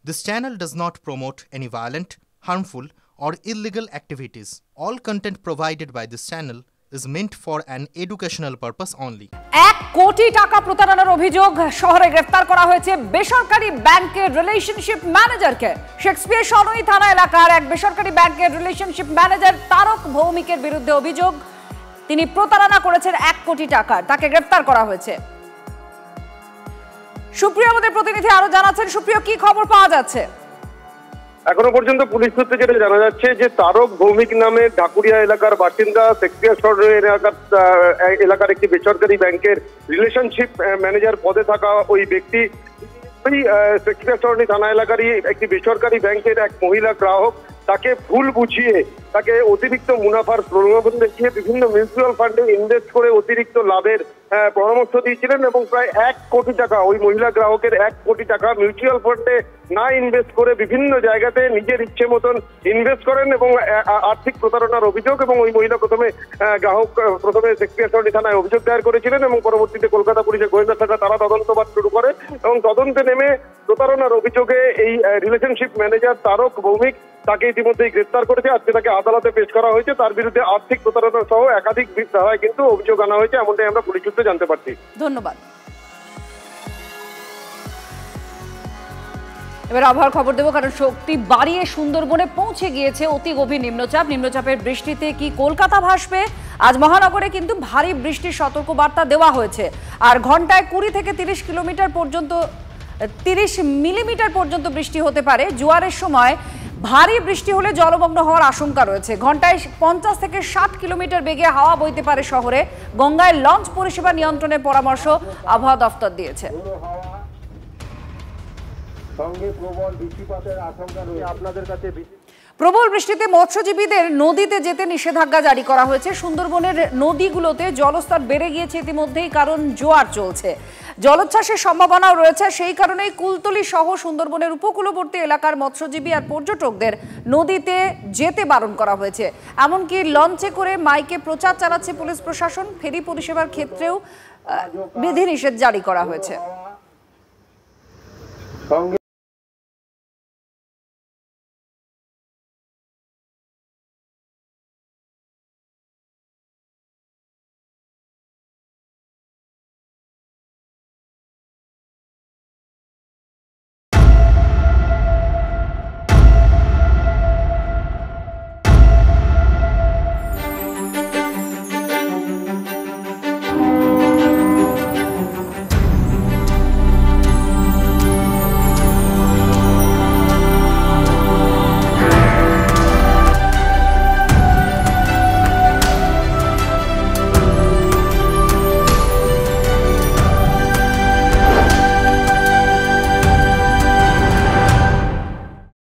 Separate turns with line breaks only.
This channel does not promote any violent, harmful, or illegal activities. All content provided by this channel is meant for an educational purpose only.
1 কোটি টাকা প্রতারণার অভিযোগ শহরে গ্রেফতার করা হয়েছে বেসরকারি ব্যাংকের রিলেশনশিপ ম্যানেজারকে। শেক্সপিয়ার সরণি থানা এলাকার এক বেসরকারি ব্যাংকের রিলেশনশিপ ম্যানেজার তারক ভৌমিকের বিরুদ্ধে অভিযোগ তিনি প্রতারণা করেছেন 1 কোটি টাকার। তাকে গ্রেফতার করা হয়েছে। সুপ্রিয় আমাদের প্রতিনিধি আরো জানাচ্ছেন। সুপ্রিয়, কি খবর পাওয়া যাচ্ছে?
এখনো পর্যন্ত পুলিশ সূত্রে যেটা জানা যাচ্ছে যে তারক ভৌমিক নামে ঢাকুরিয়া এলাকার বাসিন্দা শেক্সপিয়ার সরণি এলাকার একটি বেসরকারি ব্যাংকের রিলেশনশিপ ম্যানেজার পদে থাকা ওই ব্যক্তি শেক্সপিয়ার সরণি থানা এলাকারই একটি বেসরকারি ব্যাংকের এক মহিলা গ্রাহক তাকে ভুল বুঝিয়ে তাকে অতিরিক্ত মুনাফার প্রলোভন দেখিয়ে বিভিন্ন মিউচুয়াল ফান্ডে ইনভেস্ট করে অতিরিক্ত লাভের পরামর্শ দিয়েছিলেন এবং প্রায় 1 কোটি টাকা ওই মহিলা গ্রাহকের 1 কোটি টাকা মিউচুয়াল ফান্ডে না ইনভেস্ট করে বিভিন্ন জায়গাতে নিজের ইচ্ছে মতন ইনভেস্ট করেন এবং আর্থিক প্রতারণার অভিযোগ এবং ওই মহিলা প্রথমে শেক্সপিয়ার সরণি থানায় অভিযোগ দায়ের করেছিলেন এবং পরবর্তীতে কলকাতা পুলিশের গোয়েন্দা শাখা তারা তদন্তবাদ শুরু করে এবং তদন্তে নেমে প্রতারণার অভিযোগে এই রিলেশনশিপ ম্যানেজার তারক ভৌমিক তাকে ইতিমধ্যেই গ্রেফতার করেছে। আজকে তাকে আদালতে পেশ করা হয়েছে। তার বিরুদ্ধে আর্থিক প্রতারণা সহ একাধিক ধারায় কিন্তু অভিযোগ আনা হয়েছে, এমনটাই আমরা পুলিশ সূত্রে জানতে পারছি।
ধন্যবাদ। এবার আবহাওয়ার খবর দেবো, কারণ শক্তি বাড়িয়ে সুন্দরবনে পৌঁছে গিয়েছে অতি গভীর নিম্নচাপ। নিম্নচাপের বৃষ্টিতে কি কলকাতা ভাসবে? আজ মহানগরে কিন্তু ভারী বৃষ্টির সতর্কবার্তা দেওয়া হয়েছে। আর ঘন্টায় 20 থেকে 30 মিলিমিটার পর্যন্ত বৃষ্টি হতে পারে। জোয়ারের সময় ভারী বৃষ্টি হলে জলমগ্ন হওয়ার আশঙ্কা রয়েছে। ঘন্টায় 50 থেকে 60 কিলোমিটার বেগে হাওয়া বইতে পারে শহরে। গঙ্গায় লঞ্চ পরিষেবা নিয়ন্ত্রণের পরামর্শ আবহাওয়া দফতর দিয়েছে। প্রবল বৃষ্টিতে মৎস্যজীবীদের নদীতে যেতে নিষেধাজ্ঞা জারি করা হয়েছে। সুন্দরবনের নদীগুলোতে জলস্তর বেড়ে গিয়েছে ইতিমধ্যেই, কারণ জোয়ার চলছে। জলোচ্ছ্বাসের সম্ভাবনাও রয়েছে। সেই কারণেই কুলতলি সহ সুন্দরবনের উপকূলবর্তী এলাকার মৎস্যজীবী আর পর্যটকদের নদীতে যেতে বারণ করা হয়েছে। এমনকি লঞ্চে করে মাইকে প্রচার চালাচ্ছে পুলিশ প্রশাসন। ফেরি পরিষেবার ক্ষেত্রেও বিধিনিষেধ জারি করা হয়েছে।